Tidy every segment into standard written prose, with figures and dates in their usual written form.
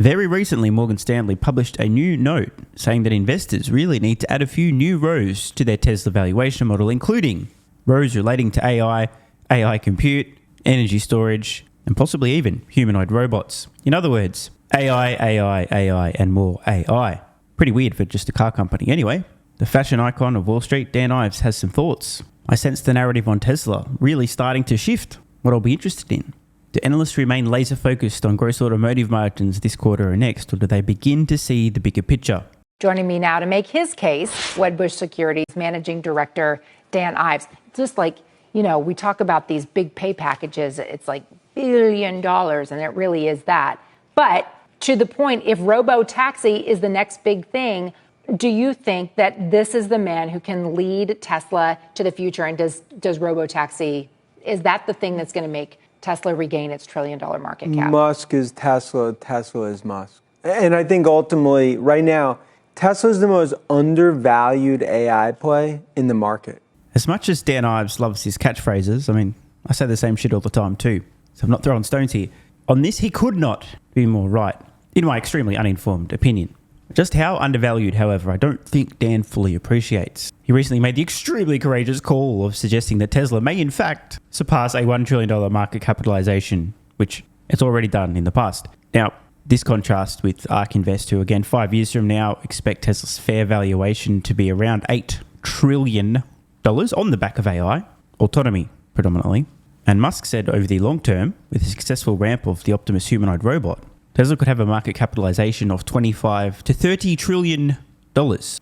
Very recently, Morgan Stanley published a new note saying that investors really need to add a few new rows to their Tesla valuation model, including rows relating to AI, AI compute, energy storage, and possibly even humanoid robots. In other words, AI, AI, AI, and more AI. Pretty weird for just a car company. Anyway, the fashion icon of Wall Street, Dan Ives, has some thoughts. I sense the narrative on Tesla really starting to shift. What I'll be interested in. Do analysts remain laser focused on gross automotive margins this quarter or next, or do they begin to see the bigger picture? Joining me now to make his case, Wedbush Securities Managing Director Dan Ives. Just like, we talk about these big pay packages, it's like $1 billion, and it really is that. But to the point, if Robotaxi is the next big thing, do you think that this is the man who can lead Tesla to the future? And does Robotaxi, is that the thing that's going to make Tesla regain its $1 trillion market cap? Musk is Tesla, Tesla is Musk. And I think ultimately, right now, Tesla is the most undervalued AI play in the market. As much as Dan Ives loves his catchphrases, I say the same shit all the time too, so I'm not throwing stones here. On this, he could not be more right, in my extremely uninformed opinion. Just how undervalued, however, I don't think Dan fully appreciates. He recently made the extremely courageous call of suggesting that Tesla may in fact surpass a $1 trillion market capitalization, which it's already done in the past. Now, this contrasts with ARK Invest, who again 5 years from now expect Tesla's fair valuation to be around $8 trillion on the back of AI, autonomy predominantly. And Musk said over the long term, with the successful ramp of the Optimus humanoid robot, Tesla could have a market capitalization of $25 to $30 trillion.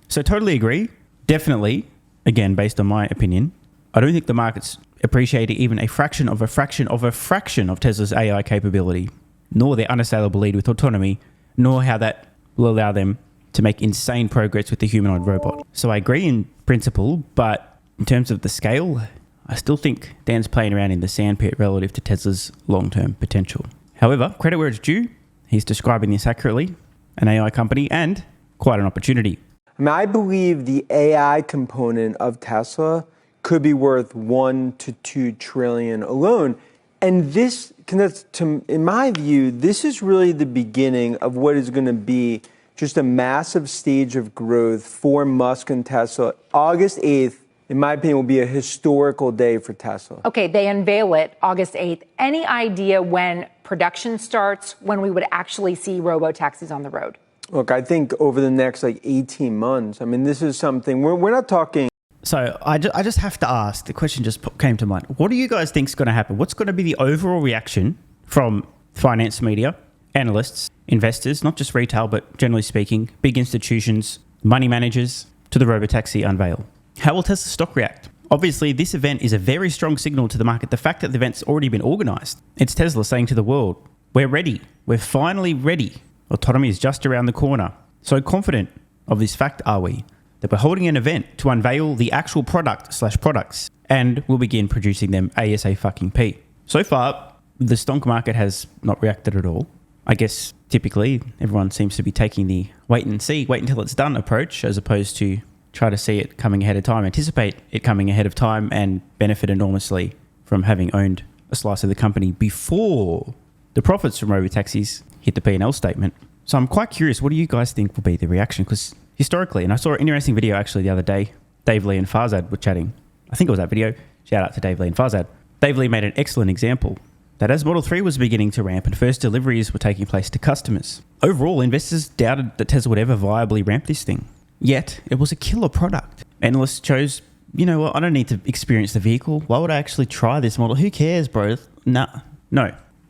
So totally agree. Definitely, again, based on my opinion, I don't think the market's appreciating even a fraction of Tesla's AI capability, nor their unassailable lead with autonomy, nor how that will allow them to make insane progress with the humanoid robot. So I agree in principle, but in terms of the scale, I still think Dan's playing around in the sandpit relative to Tesla's long-term potential. However, credit where it's due, he's describing this accurately, an AI company and quite an opportunity. I believe the AI component of Tesla could be worth $1 to $2 trillion alone. And this, in my view, this is really the beginning of what is going to be just a massive stage of growth for Musk and Tesla. August 8th, in my opinion, will be a historical day for Tesla. Okay, they unveil it August 8th. Any idea when production starts, when we would actually see robotaxis on the road? Look, I think over the next 18 months. This is something, we're not talking. So I just have to ask, the question just came to mind. What do you guys think is going to happen? What's going to be the overall reaction from finance media, analysts, investors, not just retail, but generally speaking, big institutions, money managers, to the Robotaxi unveil? How will Tesla stock react? Obviously, this event is a very strong signal to the market. The fact that the event's already been organized. It's Tesla saying to the world, we're ready. We're finally ready. Autonomy is just around the corner. So confident of this fact are we, that we're holding an event to unveil the actual products, and we'll begin producing them ASAP. So far, the stock market has not reacted at all. I guess typically everyone seems to be taking the wait until it's done approach, as opposed to try to see it coming ahead of time, anticipate it coming ahead of time, and benefit enormously from having owned a slice of the company before the profits from robotaxis hit the P&L statement. So I'm quite curious, what do you guys think will be the reaction? Because historically, and I saw an interesting video actually the other day, Dave Lee and Farzad were chatting. I think it was that video. Shout out to Dave Lee and Farzad. Dave Lee made an excellent example that as Model 3 was beginning to ramp and first deliveries were taking place to customers, overall investors doubted that Tesla would ever viably ramp this thing. Yet, it was a killer product. Analysts chose, I don't need to experience the vehicle. Why would I actually try this model? Who cares, bro? No.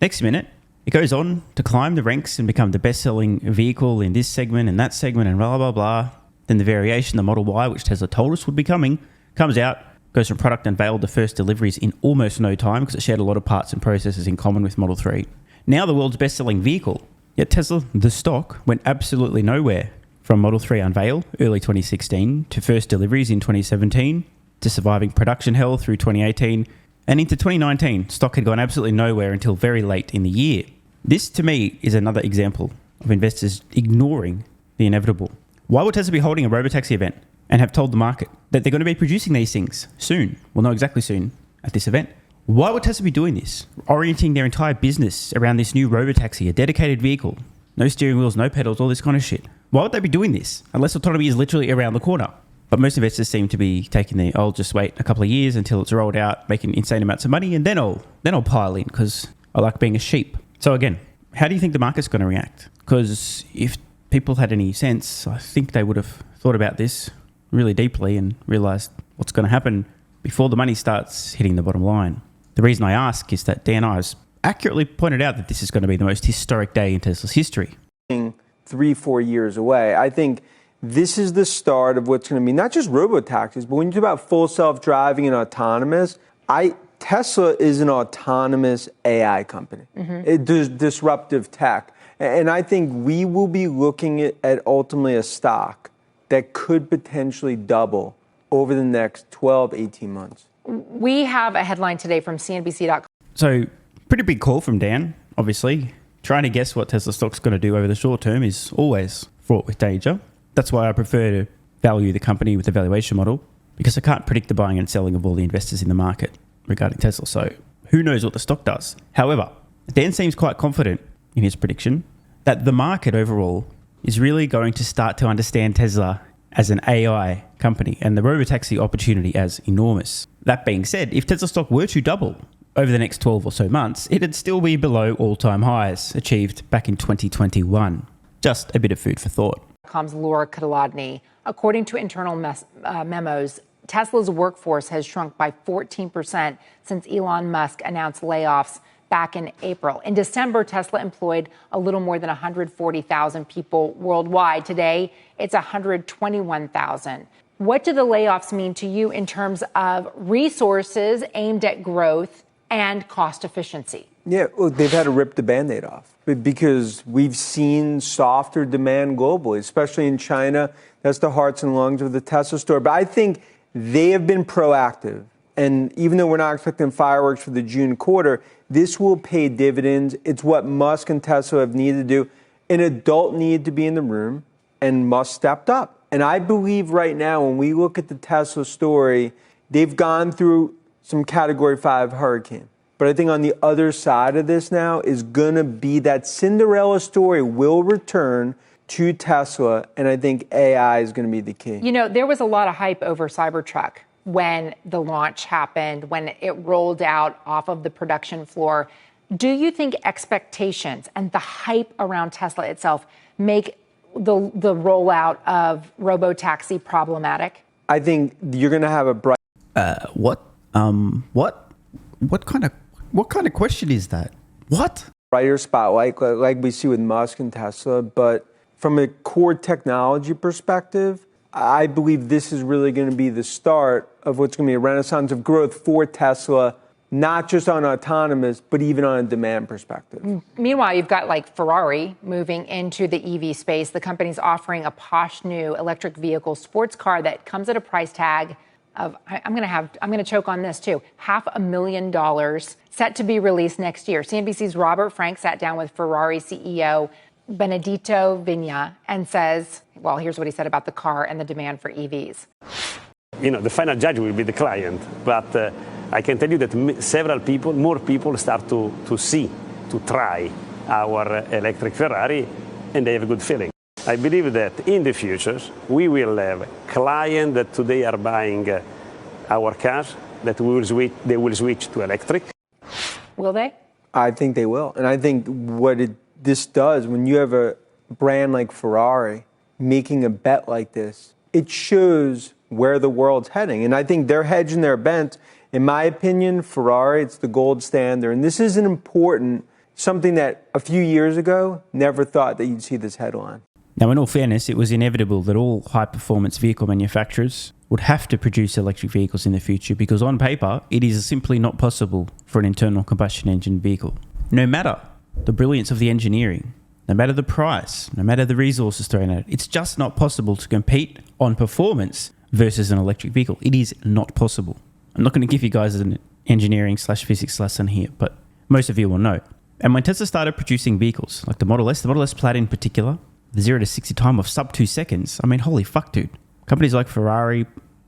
Next minute, it goes on to climb the ranks and become the best-selling vehicle in this segment and that segment and blah, blah, blah. Then the variation, the Model Y, which Tesla told us would be coming, comes out, goes from product unveiled to first deliveries in almost no time because it shared a lot of parts and processes in common with Model 3. Now the world's best-selling vehicle. Yet Tesla, the stock, went absolutely nowhere. From Model 3 unveil, early 2016, to first deliveries in 2017, to surviving production hell through 2018, and into 2019, stock had gone absolutely nowhere until very late in the year. This, to me, is another example of investors ignoring the inevitable. Why would Tesla be holding a Robotaxi event and have told the market that they're going to be producing these things soon? Well, not exactly soon at this event. Why would Tesla be doing this? Orienting their entire business around this new Robotaxi, a dedicated vehicle, no steering wheels, no pedals, all this kind of shit. Why would they be doing this? Unless autonomy is literally around the corner. But most investors seem to be taking the, I'll just wait a couple of years until it's rolled out, making insane amounts of money, and then I'll pile in because I like being a sheep. So again, how do you think the market's going to react? Because if people had any sense, I think they would have thought about this really deeply and realized what's going to happen before the money starts hitting the bottom line. The reason I ask is that Dan Ives accurately pointed out that this is going to be the most historic day in Tesla's history. 3-4 years away. I think this is the start of what's going to be not just robotaxis, but when you talk about full self-driving and autonomous, Tesla is an autonomous AI company. It does disruptive tech. And I think we will be looking at ultimately a stock that could potentially double over the next 12, 18 months. We have a headline today from CNBC.com. So pretty big call from Dan, obviously. Trying to guess what Tesla stock's going to do over the short term is always fraught with danger. That's why I prefer to value the company with a valuation model, because I can't predict the buying and selling of all the investors in the market regarding Tesla. So who knows what the stock does? However, Dan seems quite confident in his prediction that the market overall is really going to start to understand Tesla as an AI company and the robotaxi opportunity as enormous. That being said, if Tesla stock were to double over the next 12 or so months, it'd still be below all-time highs achieved back in 2021. Just a bit of food for thought. Com's Laura Kadalodny. According to internal memos, Tesla's workforce has shrunk by 14% since Elon Musk announced layoffs back in April. In December, Tesla employed a little more than 140,000 people worldwide. Today, it's 121,000. What do the layoffs mean to you in terms of resources aimed at growth and cost efficiency? Yeah, well, they've had to rip the Band-Aid off because we've seen softer demand globally, especially in China. That's the hearts and lungs of the Tesla story. But I think they have been proactive. And even though we're not expecting fireworks for the June quarter, this will pay dividends. It's what Musk and Tesla have needed to do. An adult needed to be in the room, and Musk stepped up. And I believe right now, when we look at the Tesla story, they've gone through some Category 5 hurricane. But I think on the other side of this now is going to be that Cinderella story will return to Tesla, and I think AI is going to be the key. You know, there was a lot of hype over Cybertruck when the launch happened, when it rolled out off of the production floor. Do you think expectations and the hype around Tesla itself make the rollout of Robotaxi problematic? I think you're going to have a bright... What kind of question is that? What? Brighter spotlight, like we see with Musk and Tesla. But from a core technology perspective, I believe this is really going to be the start of what's going to be a renaissance of growth for Tesla, not just on autonomous, but even on a demand perspective. Meanwhile, you've got like Ferrari moving into the EV space. The company's offering a posh new electric vehicle sports car that comes at a price tag of, I'm going to choke on this too, $500,000, set to be released next year. CNBC's Robert Frank sat down with Ferrari CEO Benedetto Vigna and says, well, here's what he said about the car and the demand for EVs. You know, the final judge will be the client, but I can tell you that more people start to try our electric Ferrari, and they have a good feeling. I believe that in the future, we will have clients that today are buying our cars, that they will switch to electric. Will they? I think they will. And I think this does, when you have a brand like Ferrari making a bet like this, it shows where the world's heading. And I think they're hedging their bets. In my opinion, Ferrari, it's the gold standard. And this is an important, something that a few years ago, never thought that you'd see this headline. Now, in all fairness, it was inevitable that all high-performance vehicle manufacturers would have to produce electric vehicles in the future because on paper, it is simply not possible for an internal combustion engine vehicle. No matter the brilliance of the engineering, no matter the price, no matter the resources thrown at it, it's just not possible to compete on performance versus an electric vehicle. It is not possible. I'm not going to give you guys an engineering/physics lesson here, but most of you will know. And when Tesla started producing vehicles, like the Model S Plaid in particular, the 0 to 60 time of sub 2 seconds, I mean, holy fuck, dude. Companies like Ferrari,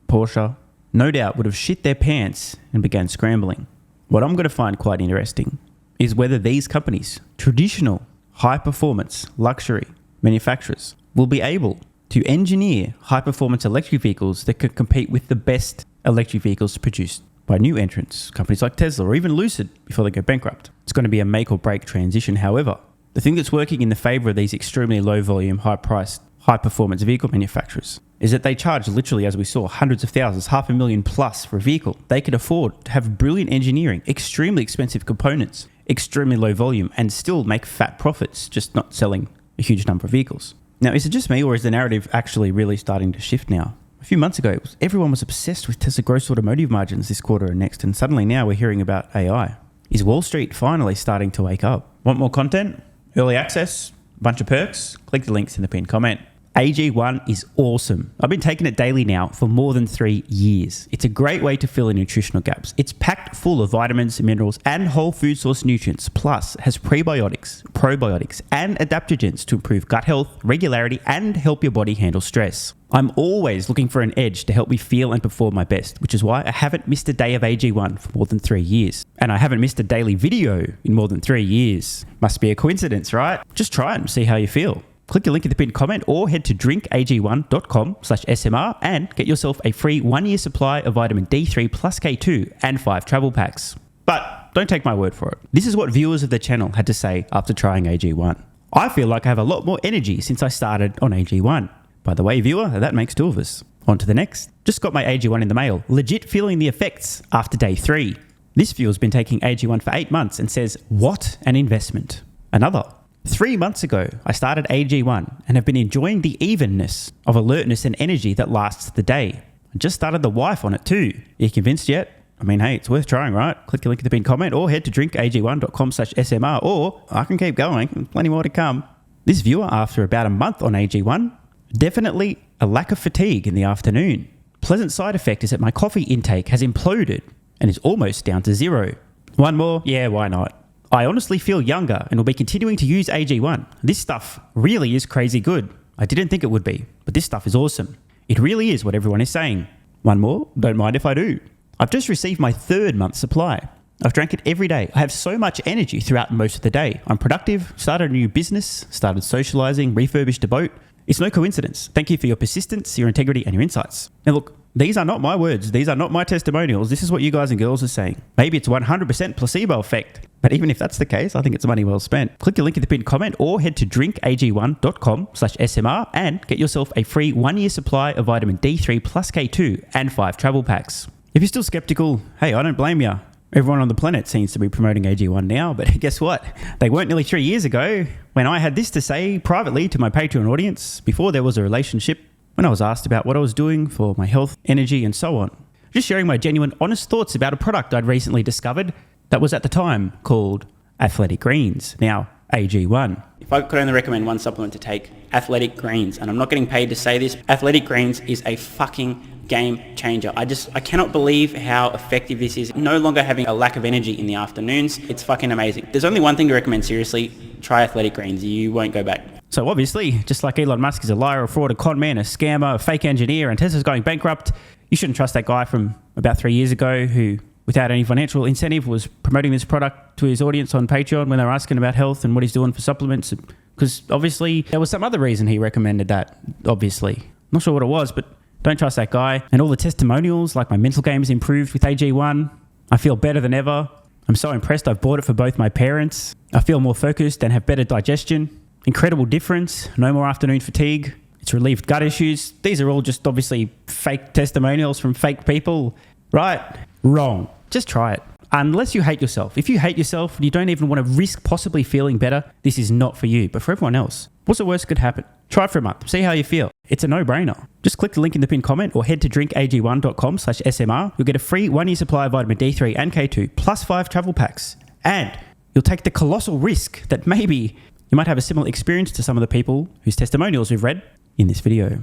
Porsche, no doubt would have shit their pants and began scrambling. What I'm going to find quite interesting is whether these companies, traditional high-performance luxury manufacturers will be able to engineer high-performance electric vehicles that could compete with the best electric vehicles produced by new entrants, companies like Tesla or even Lucid before they go bankrupt. It's going to be a make or break transition. However, the thing that's working in the favor of these extremely low volume, high priced, high performance vehicle manufacturers is that they charge literally, as we saw, hundreds of thousands, $500,000 plus for a vehicle. They could afford to have brilliant engineering, extremely expensive components, extremely low volume, and still make fat profits, just not selling a huge number of vehicles. Now, is it just me, or is the narrative actually really starting to shift now? A few months ago, everyone was obsessed with Tesla gross automotive margins this quarter and next, and suddenly now we're hearing about AI. Is Wall Street finally starting to wake up? Want more content? Early access? Bunch of perks? Click the links in the pinned comment. AG1 is awesome. I've been taking it daily now for more than 3 years. It's a great way to fill in nutritional gaps. It's packed full of vitamins, minerals, and whole food source nutrients. Plus, has prebiotics, probiotics, and adaptogens to improve gut health, regularity, and help your body handle stress. I'm always looking for an edge to help me feel and perform my best, which is why I haven't missed a day of AG1 for more than 3 years. And I haven't missed a daily video in more than 3 years. Must be a coincidence, right? Just try it and see how you feel. Click the link in the pinned comment or head to drinkag1.com/SMR and get yourself a free 1-year supply of vitamin D3 plus K2 and 5 travel packs. But don't take my word for it. This is what viewers of the channel had to say after trying AG1. I feel like I have a lot more energy since I started on AG1. By the way, viewer, that makes 2 of us. On to the next. Just got my AG1 in the mail. Legit feeling the effects after day 3. This viewer's been taking AG1 for 8 months and says, what an investment. Another. 3 months ago, I started AG1 and have been enjoying the evenness of alertness and energy that lasts the day. I just started the wife on it too. Are you convinced yet? I mean, hey, it's worth trying, right? Click the link in the pinned comment or head to drinkag1.com/SMR, or I can keep going. Plenty more to come. This viewer, after about a month on AG1, definitely a lack of fatigue in the afternoon. Pleasant side effect is that my coffee intake has imploded and is almost down to 0. One more? Yeah, why not? I honestly feel younger and will be continuing to use AG1. This stuff really is crazy good. I didn't think it would be, but this stuff is awesome. It really is what everyone is saying. One more? Don't mind if I do. I've just received my 3rd month supply. I've drank it every day. I have so much energy throughout most of the day. I'm productive, started a new business, started socializing, refurbished a boat. It's no coincidence. Thank you for your persistence, your integrity, and your insights. Now look, these are not my words. These are not my testimonials. This is what you guys and girls are saying. Maybe it's 100% placebo effect. But even if that's the case, I think it's money well spent. Click the link in the pinned comment or head to drinkag1.com/SMR and get yourself a free 1-year supply of vitamin D3 plus K2 and 5 travel packs. If you're still skeptical, hey, I don't blame you. Everyone on the planet seems to be promoting AG1 now, but guess what? They weren't nearly 3 years ago when I had this to say privately to my Patreon audience before there was a relationship, when I was asked about what I was doing for my health, energy, and so on. Just sharing my genuine, honest thoughts about a product I'd recently discovered that was at the time called Athletic Greens, now AG1. If I could only recommend one supplement to take, Athletic Greens, and I'm not getting paid to say this, Athletic Greens is a fucking game changer. I cannot believe how effective this is. No longer having a lack of energy in the afternoons. It's fucking amazing. There's only one thing to recommend seriously. Try Athletic Greens. You won't go back. So obviously, just like Elon Musk is a liar, a fraud, a con man, a scammer, a fake engineer, and Tesla's going bankrupt, you shouldn't trust that guy from about 3 years ago who, without any financial incentive, was promoting this product to his audience on Patreon when they were asking about health and what he's doing for supplements. Because obviously, there was some other reason he recommended that, obviously. Not sure what it was, but don't trust that guy. And all the testimonials, like my mental game has improved with AG1. I feel better than ever. I'm so impressed I've bought it for both my parents. I feel more focused and have better digestion. Incredible difference. No more afternoon fatigue. It's relieved gut issues. These are all just obviously fake testimonials from fake people. Right? Wrong. Just try it. Unless you hate yourself. If you hate yourself and you don't even want to risk possibly feeling better, this is not for you. But for everyone else, what's the worst that could happen? Try it for a month. See how you feel. It's a no-brainer. Just click the link in the pinned comment or head to drinkag1.com/SMR. You'll get a free 1-year supply of vitamin D3 and K2 plus 5 travel packs. And you'll take the colossal risk that maybe you might have a similar experience to some of the people whose testimonials we've read in this video.